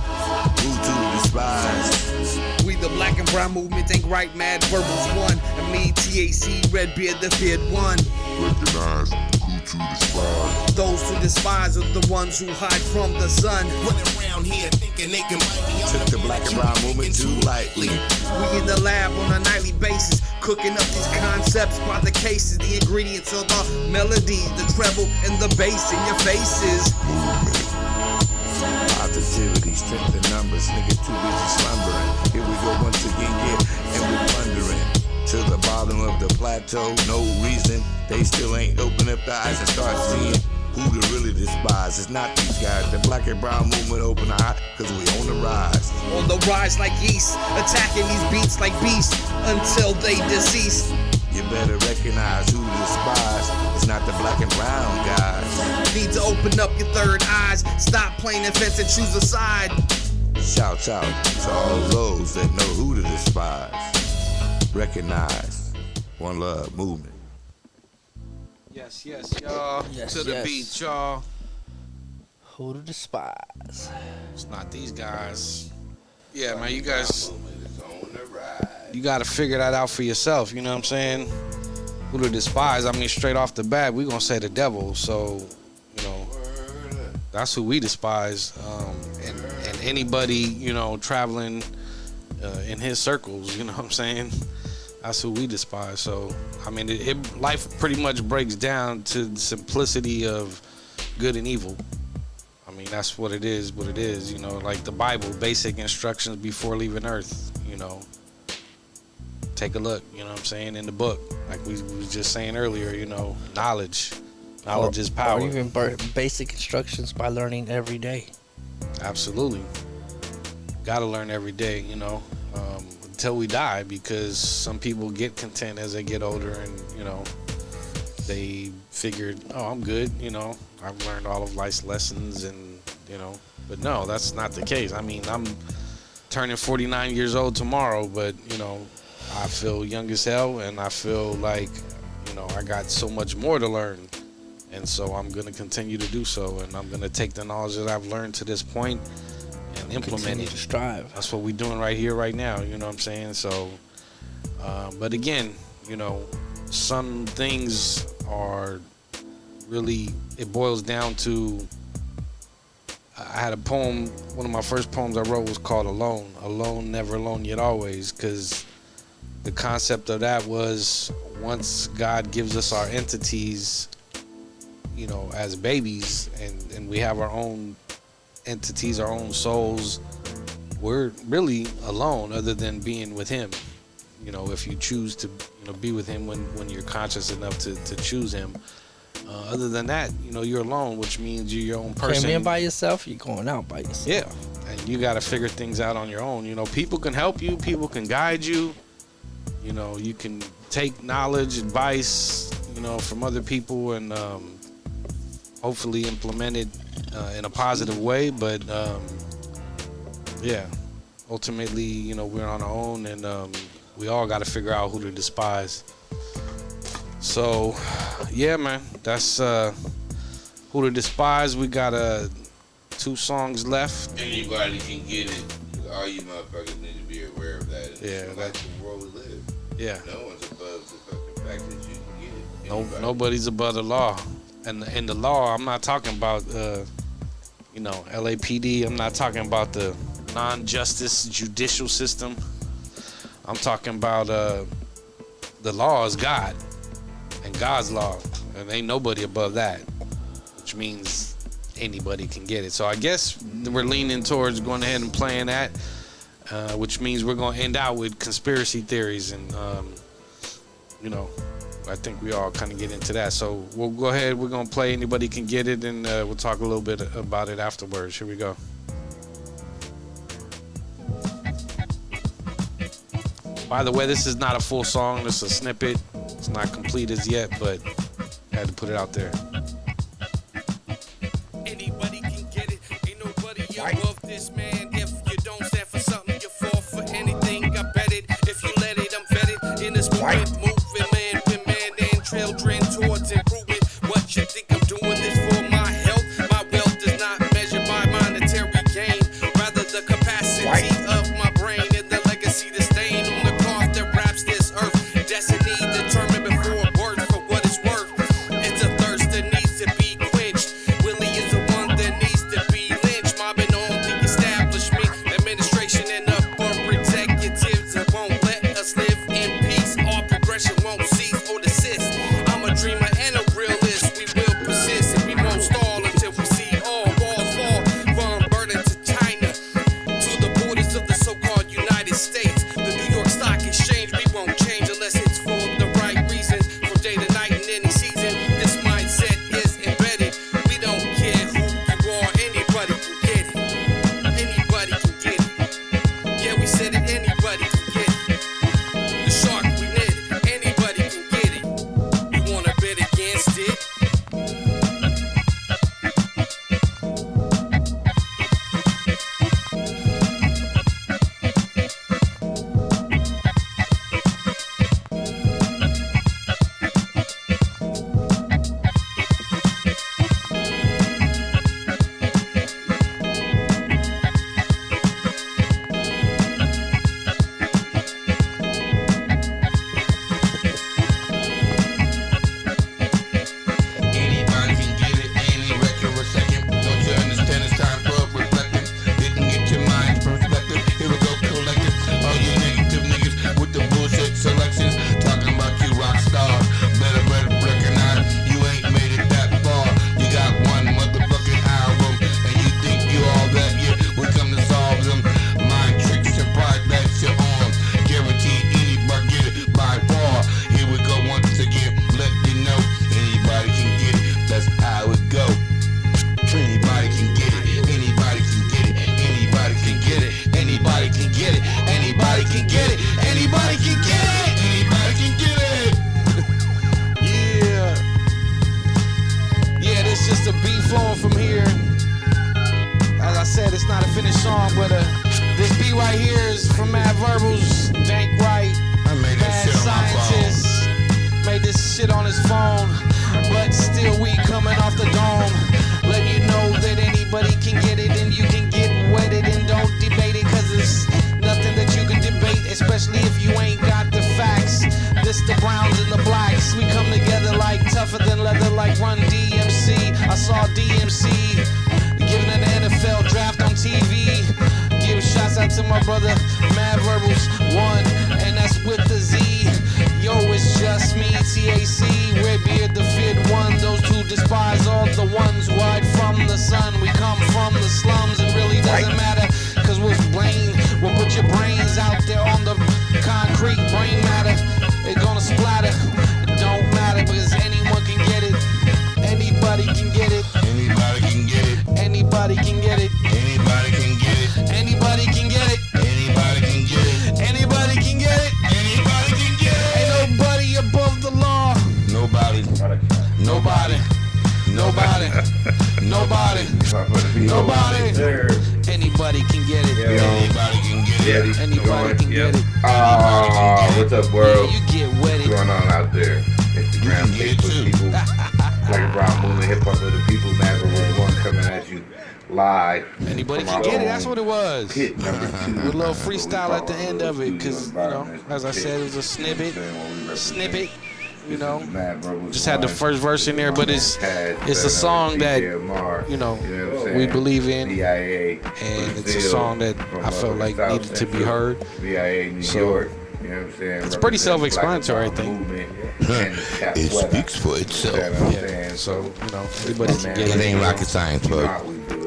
who to despise. We the black and brown movement, ain't right, mad verbals one. And me, TAC, Redbeard, the feared one. Recognize who to despise. Those who despise are the ones who hide from the sun. Running around here thinking they can bite me. Took the black and brown movement too lightly. We in the lab on a nightly basis, Cooking up these concepts by the cases, the ingredients of the melodies, the treble and the bass in your faces. Positivity, strength in numbers, nigga too busy slumbering. Here we go once again, yeah, and we're plundering to the bottom of the plateau. No reason they still ain't open up their eyes and start seeing who to really despise. It's not these guys. The black and brown movement open the eye, cause we on the rise. On the rise like yeast, attacking these beats like beasts until they deceased. You better recognize who to despise. It's not the black and brown guys. Need to open up your third eyes. Stop playing defense and choose a side. Shouts out to all those that know who to despise. Recognize. One love movement. Yes, y'all. Yes, to the yes. beat, y'all. Who to despise? It's not these guys. Yeah, man, you guys, you got to figure that out for yourself. You know what I'm saying? Who to despise? I mean, straight off the bat, we gonna say the devil. So, you know, that's who we despise. And anybody, you know, traveling in his circles, you know what I'm saying? That's who we despise. So, I mean, life pretty much breaks down to the simplicity of good and evil. I mean, that's what it is, you know, like the Bible, basic instructions before leaving earth, you know. Take a look, you know what I'm saying, in the book. Like we was just saying earlier, you know, knowledge is power. Or even basic instructions by learning every day. Absolutely. Got to learn every day, you know, until we die, because some people get content as they get older and, you know, they figured, oh, I'm good, you know, I've learned all of life's lessons and, you know, but no, that's not the case. I mean, I'm turning 49 years old tomorrow, but, you know, I feel young as hell and I feel like, you know, I got so much more to learn. And so I'm going to continue to do so. And I'm going to take the knowledge that I've learned to this point and implement Continue it. to strive. That's what we're doing right here, right now. You know what I'm saying? So, but again, you know, some things are really, it boils down to, I had a poem, one of my first poems I wrote was called Alone. Alone, never alone, yet always. Because the concept of that was, once God gives us our entities, you know, as babies, and we have our own entities, our own souls, we're really alone other than being with him. You know, if you choose to, you know, be with him when you're conscious enough to choose him. Other than that, you know, you're alone, which means you're your own person. Came in by yourself, you're going out by yourself. Yeah, and you got to figure things out on your own. You know, people can help you, people can guide you. You know, you can take knowledge, advice, you know, from other people and hopefully implement it in a positive way. But yeah, ultimately, you know, we're on our own and we all got to figure out who to despise. So, yeah, man, that's who to despise. We got 2 songs left. Anybody can get it. All you motherfuckers need to be aware of that. Yeah, that's the world we live. Yeah. No one's above the fucking fact that you can get it. No, nobody's above the law. And in the law, I'm not talking about, you know, LAPD. I'm not talking about the non-justice judicial system. I'm talking about the law is God and God's law. And ain't nobody above that, which means anybody can get it. So I guess we're leaning towards going ahead and playing that, which means we're going to end out with conspiracy theories. And, you know, I think we all kind of get into that. So we'll go ahead. We're going to play Anybody Can Get It, and we'll talk a little bit about it afterwards. Here we go. By the way, this is not a full song. This is a snippet. It's not complete as yet, but I had to put it out there. Anybody can get it. Ain't nobody above this, man. If you don't stand for something, you fall for anything. I bet it. If you let it, I'm vetted. In this movement, moving man, women, and children towards improvement. What you think I'm doing this for? My health, my wealth does not measure by monetary gain. Rather the capacity of my brain and the legacy to stain on the cloth that wraps this earth. Destiny determined before birth for what it's worth. It's a thirst that needs to be quenched. Willie is the one that needs to be lynched. Mobbing on the establishment, administration, and upper executives that won't let us live in peace. Our flowing from here. As I said, it's not a finished song, but this beat right here is from Mad Verbals, Dank Wright, I made that Mad shit on my phone. Scientist, made this shit on his phone, but still we coming off the dome, letting you know that anybody can get it and you can get wetted and don't debate it, cause it's nothing that you can debate, especially if you ain't got the facts. This the browns and the blacks, we come together like tougher than leather, like Run DMC. I saw DMC giving an NFL draft on TV. Give shouts out to my brother Mad Verbals 1, and that's with the Z. Yo, it's just me, TAC, Redbeard, the Fid One. Those who despise all the ones who hide from the sun. We come from the slums, it really doesn't matter, cause we're brain. We'll put your brains out there on the concrete, brain matter. It's gonna splatter. It don't matter because anyone can get it. Anybody can get it. Anybody can get it. Anybody can get it. Anybody can get it. Anybody can get it. Anybody can get it. Anybody can get it. Anybody can get it. Ain't nobody above the law. Nobody. Nobody. Nobody. Nobody. Nobody. Anybody can get it. Anybody can get it. Anybody can get it. What's up, world? You get What's wetted. going on out there? Instagram, You can get it Facebook, too. people. Black and Brown Movement, Hip Hop of the People, Mad Verbals 1 coming at you live. Anybody from can our get it. own That's what it was. Pit number 2. With a little That's what we freestyle call at the it, end a of it, little because, studio you know, environment. as I said, it was a snippet. Snippet. You know, Mad Verbals just had the 1. first verse in there, but it's a song that, you know, we believe in, VIA, and it's a song that I felt like needed to be heard. VIA, New So, York. You know what I'm saying? it's pretty self-explanatory, I think. It speaks for itself. Yeah, so, you know, anybody can get It it. ain't rocket science, bro.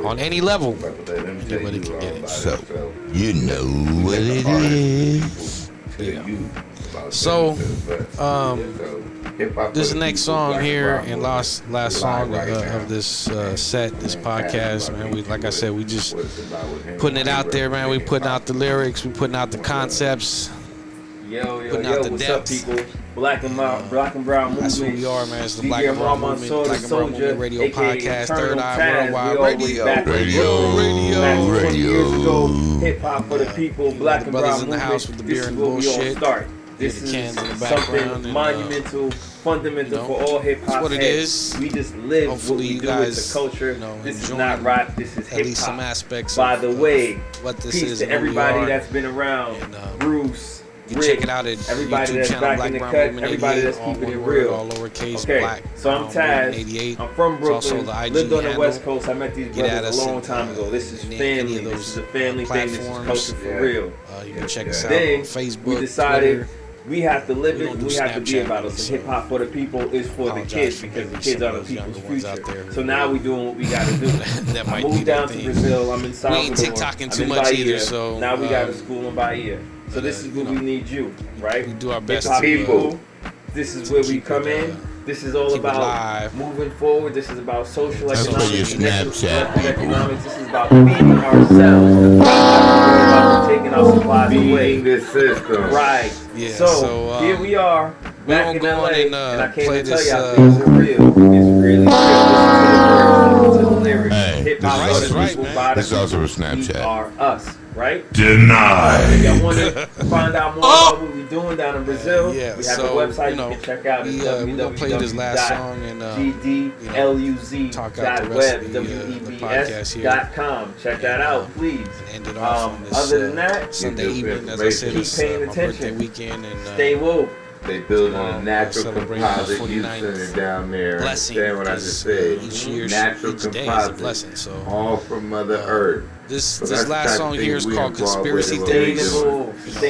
On any level, anybody can get it. So, you know what it is. Yeah. So, this next song here and last song of this set, this podcast, man. We, like I said, we just putting it out there, man. We putting out the lyrics, we putting out the concepts. Putting out the what's depths. up, people? Black and Brown Movement. That's who we are, man. It's the Black DJ and Brown Mama Movement, Soul, Black and Brown Soldier, Movement Radio aka Podcast, Eternal Third Eye Taz. Worldwide We all Radio. way back back 20 years ago. Hip hop for the people, Black and brothers Brown in the Movement. house with the beer This is and where we all bullshit. start. This the is cans in the background something and, monumental, fundamental you know, for all hip that's hop what it heads. is. We just live Hopefully what we you do. guys, It's a culture. you know, This is enjoying not rap. This is at hip least some hop. aspects By of, the way, what this peace is to and who we everybody are. that's been around. And, Bruce. You Rick, check it out at everybody YouTube that's channel, back Black in the Brown cut, Movement everybody 88, that's all keeping one it word, real. all lowercase, Okay, Black so I'm Brown Movement Taz. 88. I'm from It's also Brooklyn. the IG Lived on the handle. West Coast. I met these Get at brothers us a long in, time ago. This is any family. of This those is a family thing. This is platforms. culture for real. You can check us out Then on Facebook, we decided Twitter. we have to live We it. don't do We have to be Snapchat, about it. So so hip hop for the people is for the apologize kids for because the maybe kids some are the of those people's younger ones out future. there So who now we doing what we got to do. That I might be moved their down to thing. Brazil. I'm in We Salvador. ain't TikToking I'm too in much Bahia. either, so, now we got a school in Bahia. So this is you where know, we need you, right? we do our best Hip-hop to, people. This is where we keep come it, in. This is all keep it about live. moving forward. This is about social That's for your economics, Snapchat people. economics. This is about feeding ourselves. About taking our supplies away. Feeding the system. Right. Yeah, So, here we are. we Back gonna in go LA, on and, I came play to tell this, y'all things are real. It's really real. Listen to the lyrics. Hey, Hip this hop is for the right, people, man. by the This is also people. for Snapchat. We are us, right? Denied. Y'all want to find out more about what we're doing down in Brazil? Yeah, we have so, a website you know, you can check out. we gonna play this last song and talk out the rest of the podcast here. www.webs.com. Check that out, please. End it off on this Other than that, Sunday evening, as I said, keep it's paying my birthday attention. weekend, and Stay woke. They building Tomorrow, a natural celebrating the composite 49th youth center down there. blessing, Understand what I just said? each year, Natural each day is a composite. blessing. So All from Mother Earth. this So that's the last type song of here is things we called involved Conspiracy with it. Theories. Sustainable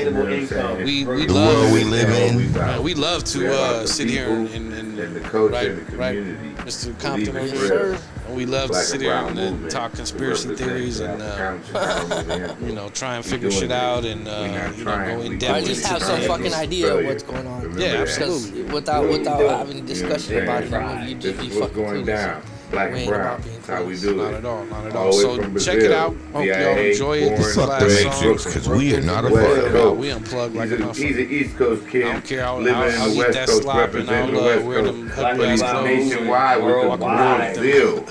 You know what I'm income. saying? We The love world we live in. Man, we love We to about the sit here people and and the culture right, and the right, community. Mr. Compton Believe over it's there. real. And we love to Black sit and here brown and movement. talk conspiracy We represent theories and African you know, try and We figure doing shit this. out and We not you know, trying. go in We depth. I doing just it. have some Trying fucking to idea of Australia. what's going on. Remember Yeah, that. absolutely. Because without having a discussion about it, you This just be is what's fucking going clueless. down. Black We and ain't brown. about being That's how we clueless. do Not it. at all, not at All all. the way So from check it Brazil. out. Hope y'all CIA, enjoy it. This is the born last and song. Matrix, because we are not a West fuck. Coast. We unplugged like a He's motherfucker. an East Coast kid. I don't care. I'll living eat in the West that Coast, slop and representing I'll the West wear Coast. them Black ugly ass and brown clothes. Nationwide with the Worldwide. Brazil.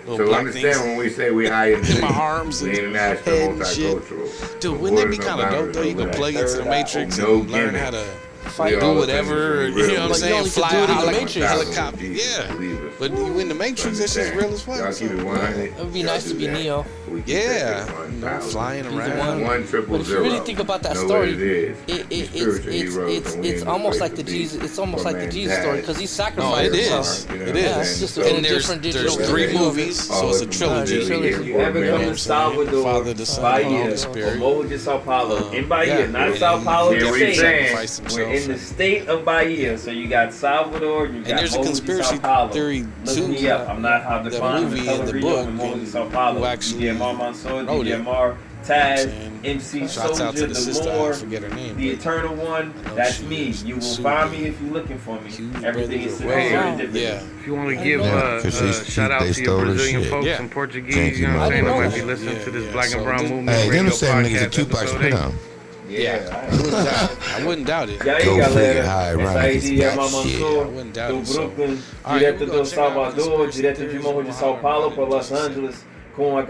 Those little So black understand things when we say we INC, in my arms we and international, head and shit. multicultural. Dude, wouldn't that be kind of dope though? You can plug into the Matrix and learn how to do whatever. You know what I'm saying? Fly a helicopter. Yeah. But you in the Matrix, that shit's real as fuck. Y'all keep it 100. It would be nice to be Neo. Yeah. Flying around. 100. But if you really think about that story, it's almost like the Jesus. It's almost like the Jesus story because he sacrificed. No, it himself. is. It Yeah, is. it's just a And different digital. there's 3 movies, so it's a trilogy. If you ever come to Salvador, Father, the Son, and the Bahia, Holy or Spirit. Moja, Sao Paulo, in Bahia, yeah. not Sao Paulo, Yeah, the we state. saying. We're in the state of Bahia, so you got Salvador, you got And there's a Moja, conspiracy Sao Paulo. theory Look too. me up. I'm not how to The find movie the and the Rio book and Moja, and Sao Paulo. who actually DMR Mansour, wrote it. DMR, Taz, And MC shouts out to Soldier, the the sister, I Moor, forget her name. the but Eternal One. No, That's she me. is You will super find me if you're looking for me. huge Everything is brothers away. serendipity. Yeah. If you want to give shout shout out they to your stole the Brazilian shit. folks Yeah. and Portuguese, Thank you you, know what I'm saying? They man. might be listening Yeah, to this yeah. Black and So Brown this- Movement Hey, radio them same niggas podcast that Tupac episode spit 8. on. Yeah. I wouldn't doubt it. E aí, Go galera, figure, high essa ironic aí is de that Yama shit. Mansur, wouldn't doubt do it, so. Brooklyn, All right, direto here we do go. Check out Salvador, Conspiracy direto de Theories Morro de on São Paulo High para Los Road. Angeles, com a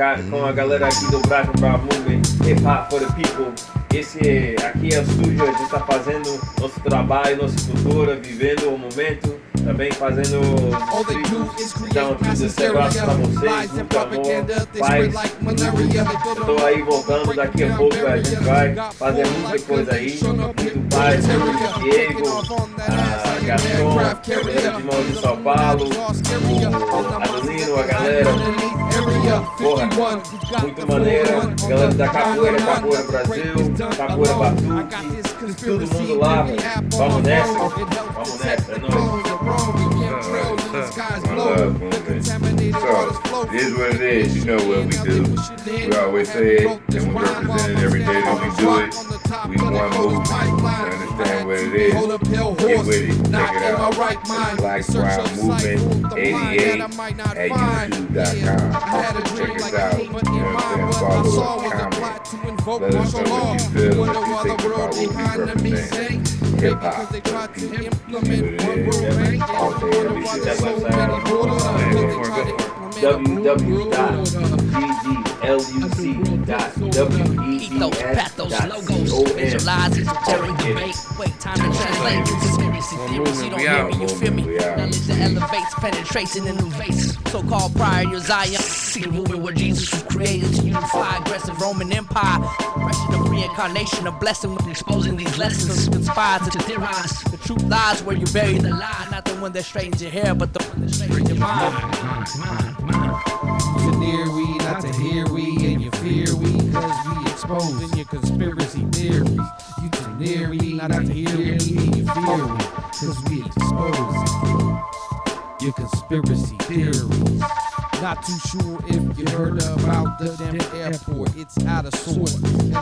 galera aqui do Black and Brown Movement, Hip Hop for the People. Aqui é o estúdio, a gente está fazendo nosso trabalho, nossa cultura, vivendo o momento, também fazendo All they do is então, create tudo mass esse abraço hysteria, pra vocês, lies and muito amor, propaganda. They paz. spread like malaria. They build Estou aí voltando, daqui a pouco a gente vai fazer muita coisa aí, muito paz, Diego, a Gaston, a galera de Mão de São Paulo, o Adelino, a galera, porra, muito maneira, a galera da Capoeira Brasil, Capoeira Batuque, todo mundo lá, velho. Vamos nessa, é nóis. My love movement. So, it is what it is. You know what we do. We always say it, and we represent it every day that we do it. We one movement. You understand what it is. Get with it. Check it out. Black Brown Movement 88 at YouTube.com. Check us out. You know what I'm saying? Follow us, comment. Let us know what you feel, what you think about what we represent. Hip hop for the people. See what it is. All day, every shit. Ethos, pathos, logos, visualize esoteric debate. Wait, time to translate conspiracy theories. You don't hear me, you feel me? Knowledge that elevates, penetrates and innovates. So-called prior to Zion, see the movement where Jesus was created to unify aggressive Roman Empire. Expression of reincarnation, a blessing with exposing these lessons. Conspire to theorize. The truth lies where you bury the lie, not the one that straightens your hair, but the one that straightens your mind. You near we, not to hear we, and you fear we, cause we exposing your conspiracy theories. You too near we, not to hear we, and you fear we, cause we exposing your conspiracy theories. Not too sure if you heard about the damn airport. It's out of sorts, and the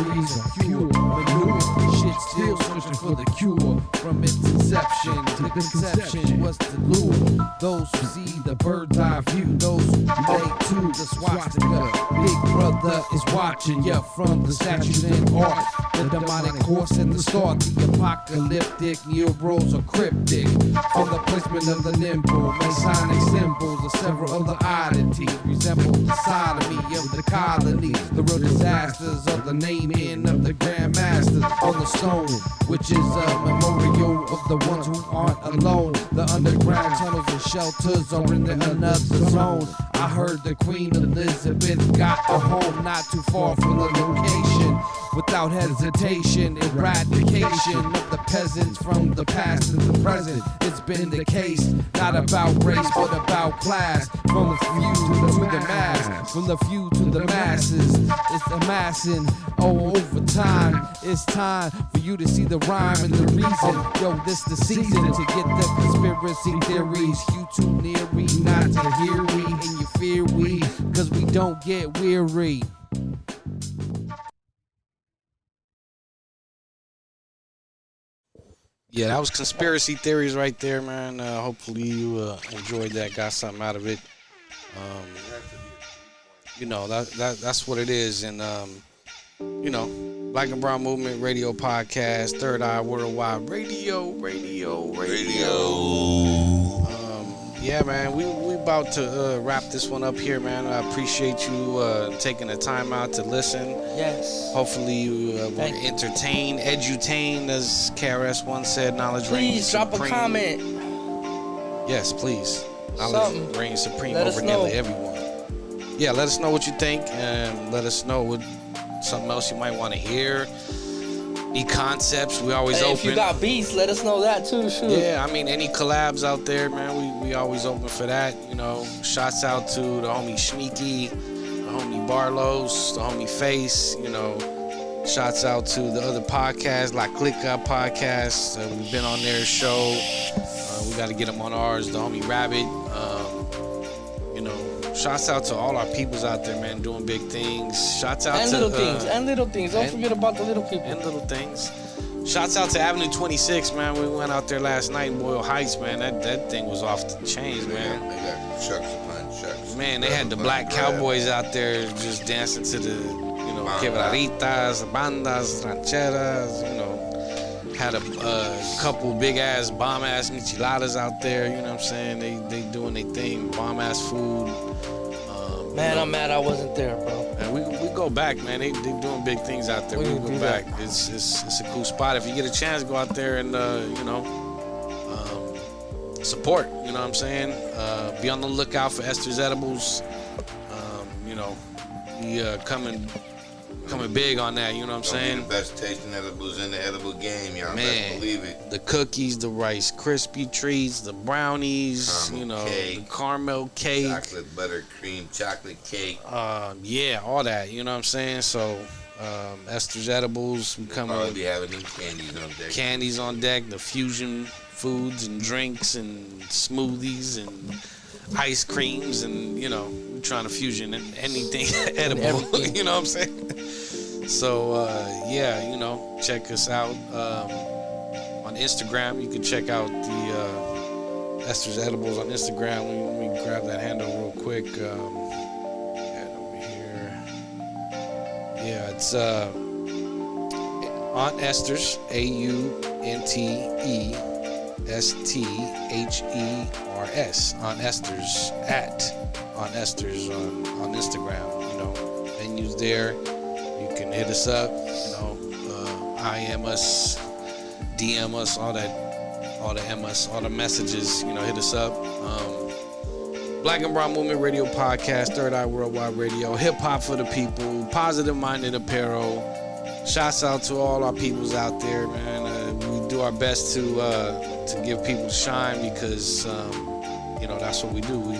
theories are pure manure. Shit still searching for the cure. From its inception to conception, what's the lure? Those who see the bird's eye view, those who relate to the swastika. Big brother is watching you from the statues and art. The demonic course and the start, the apocalyptic neurals are cryptic. From the placement of the nimble, Masonic symbols of several other oddities resemble the sodomy of the colonies. The real disasters of the naming of the grandmasters on the stone, which is a memorial of the ones who aren't alone. The underground tunnels and shelters are in another zone. I heard the Queen Elizabeth got a home not too far from the location. Without hesitation, eradication of the peasants from the past to the present. It's been the case, not about race, but about class. From the few to the mass, from the few to the masses. It's amassing over time. It's time for you to see the rhyme and the reason. Yo, this the season to get the conspiracy theories. You too near we, not to hear we, and you fear we, cause we don't get weary. Yeah, that was conspiracy theories right there, man. Hopefully you enjoyed that, got something out of it. You know, that's what it is. And, you know, Black and Brown Movement Radio Podcast, Third Eye Worldwide Radio. Yeah, man, we about to wrap this one up here, man. I appreciate you taking the time out to listen. Yes. Hopefully you were Thank you. entertained, edutained, as KRS once said. Knowledge reigns Please drop a supreme. comment. Yes, please. Knowledge Something. reigns supreme Let us over know. nearly everyone. Yeah, let us know what you think, and let us know what something else you might want to hear. Any concepts, we always Hey, open. if you got beats, let us know that too. Shoot. Yeah, I mean, any collabs out there, man, we always open for that. You know, shouts out to the homie Shneaky, the homie Barlos, the homie Face, you know. Shouts out to the other podcasts, like Click-Up Podcast. We've been on their show. We got to get them on ours, the homie Rabbit. You know, shouts out to all our peoples out there, man, doing big things. Shouts out And to little things. And little things. Don't and- forget about the little people. and little things. Shouts out to Avenue 26, man. We went out there last night in Boyle Heights, man. That thing was off the chains, man. They got shucks upon shucks. Man, they had the black cowboys out there just dancing to the, you know, quebraditas, bandas, rancheras, you know. Had a couple big ass bomb ass micheladas out there, you know what I'm saying? They doing their thing, bomb ass food. Man, you know, I'm mad I wasn't there, bro. and we go back, man. They doing big things out there. We We will go do back. that. It's a cool spot. If you get a chance, go out there and you know, support. You know what I'm saying? Be on the lookout for Esther's Edibles. You know, he coming big on that. You know what I'm saying? The best tasting edibles in the edible game, y'all Man, best believe it. the cookies, the Rice Krispie treats, the brownies, Caramel you know, cake, the caramel cake. Chocolate buttercream, chocolate cake. Yeah, all that. You know what I'm saying? So, Esther's Edibles, we come Probably with be having them candies on deck. candies on deck, the fusion foods and drinks and smoothies and ice creams, and you know, we're trying to fusion anything edible. everything. You know what I'm saying? So yeah, you know, check us out on Instagram. You can check out the Esther's Edibles on Instagram. Let me grab that handle real quick. Get over here. Yeah, it's Aunt Esther's, AuntEsther's, Aunt Esther's, at Aunt Esther's on Instagram. You know, venues there. You can hit us up. You know, IM us, DM us, all the MS, all the messages. You know, hit us up. Black and Brown Movement Radio Podcast, Third Eye Worldwide Radio, Hip Hop for the People, Positive Minded Apparel. Shouts out to all our peoples out there, man. We do our best to give people shine because you know, that's what we do. We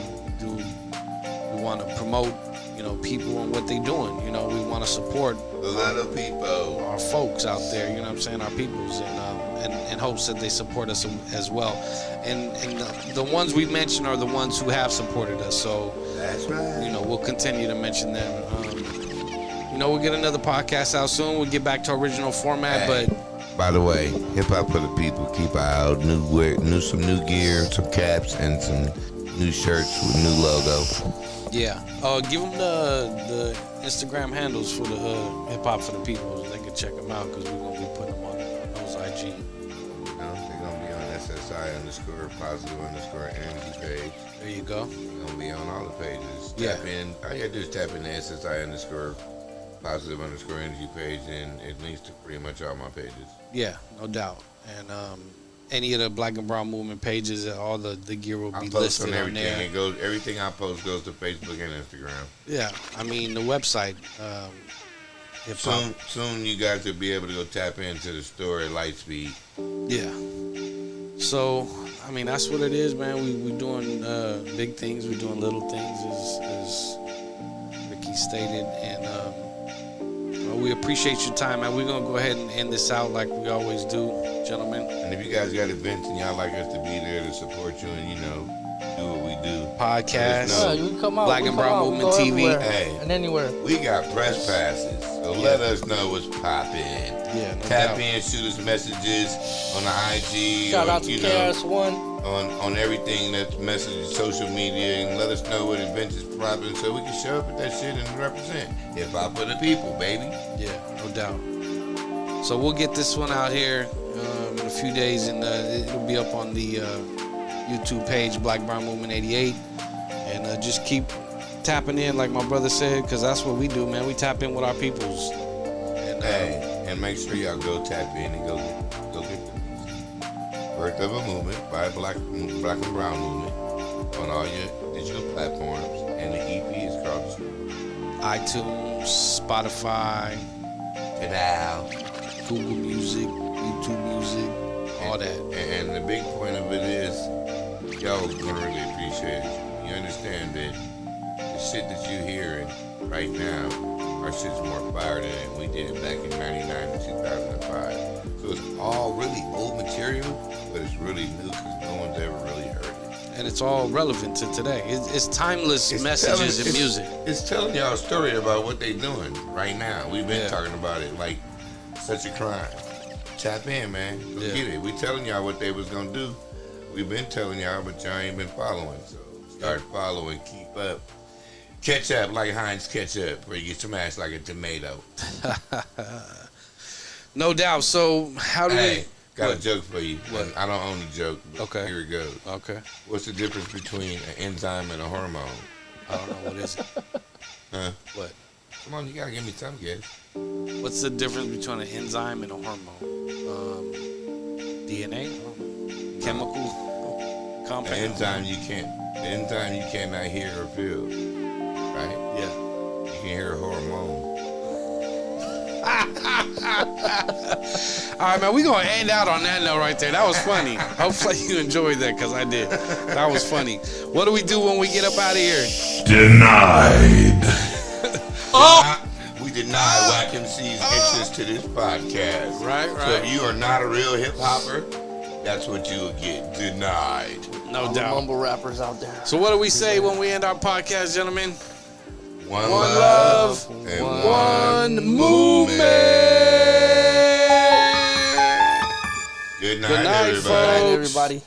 want to promote, you know, people and what they doing. You know, we want to support The little people. our folks out there. You know what I'm saying? Our peoples, and in hopes that they support us as well. And the ones we mentioned are the ones who have supported us. So That's right. you know, we'll continue to mention them. You know, we'll get another podcast out soon. We'll get back to original format, Hey. but By the way, Hip Hop for the People. Keep an eye out. Some new gear, some caps, and some new shirts with new logo. yeah. Give them the Instagram handles for the Hip Hop for the People. They can check them out because we're gonna be putting them on those IG. You know, they're gonna be on SSI_positive_energy page. There you go. They're gonna be on all the pages. Yeah. Tap in. All you gotta do is tap in the SSI_positive_energy page, and it links to pretty much all my pages. Yeah, no doubt. And any of the Black and Brown Movement pages, all the gear will I be post listed on on everything. there. It goes. Everything I post goes to Facebook and Instagram. Yeah, I mean the website. Hip Hop. Soon you guys will be able to go tap into the store at Lightspeed. Yeah. So, I mean, that's what it is, man. We doing big things. We're doing little things, as Ricky stated. And we appreciate your time, man. We're going to go ahead and end this out like we always do, gentlemen. And if you guys got events and y'all like us to be there to support you and, you know, do what we do. Podcast. No. Yeah, you can come out. Black we and come Brown out, we Movement go TV. everywhere Hey. and anywhere. We got press passes, so let us know what's popping. Yeah, no Tap doubt. in, shoot us messages on the IG. Shout or, out to you know, KRS-One. on everything that's messages, social media, and let us know what events is popping so we can show up at that shit and represent. Hip Hop for the People, baby. Yeah, no doubt. So we'll get this one out here in a few days, and it'll be up on the YouTube page, Black Brown Movement 88. And just keep tapping in, like my brother said, because that's what we do, man. We tap in with our peoples. And, and make sure y'all go tap in and go get the Birth of a Movement by Black and Brown Movement on all your digital platforms. And the EP is called iTunes, Spotify, Tidal, Google Music, YouTube Music, all that. And the big point of it is, y'all gonna really appreciate it. You understand that the shit that you're hearing right now, our shit's more fire than we did it back in 99 and 2005. So it's all really old material, but it's really new because no one's ever really heard it. And it's all relevant to today. It's timeless messages in music. It's telling y'all a story about what they're doing right now. We've been talking about it like such a crime. Tap in, man. Go get it. We telling y'all what they was gonna do. We've been telling y'all, but y'all ain't been following. So start following, keep up. Catch up like Heinz ketchup, where you get smashed like a tomato. No doubt. So how do we... Got a joke for you. What? I don't own the joke, but okay. Here it goes. Okay. What's the difference between an enzyme and a hormone? I don't know. What is it? Huh? What? Come on, you gotta give me some guess. What's the difference between an enzyme and a hormone? DNA? Chemical compound? An enzyme you cannot hear or feel. Right? Yeah. You can hear a hormone. All right, man, we're going to end out on that note right there. That was funny. Hopefully you enjoyed that, because I did. That was funny. What do we do when we get up out of here? Denied. We deny Whack MC's interest to this podcast. Right. So if you are not a real hip-hopper, that's what you will get. Denied. No doubt. Mumble rappers out there. So what do we say when we end our podcast, gentlemen? One love and one movement. Good night, Good night, everybody. folks. Everybody.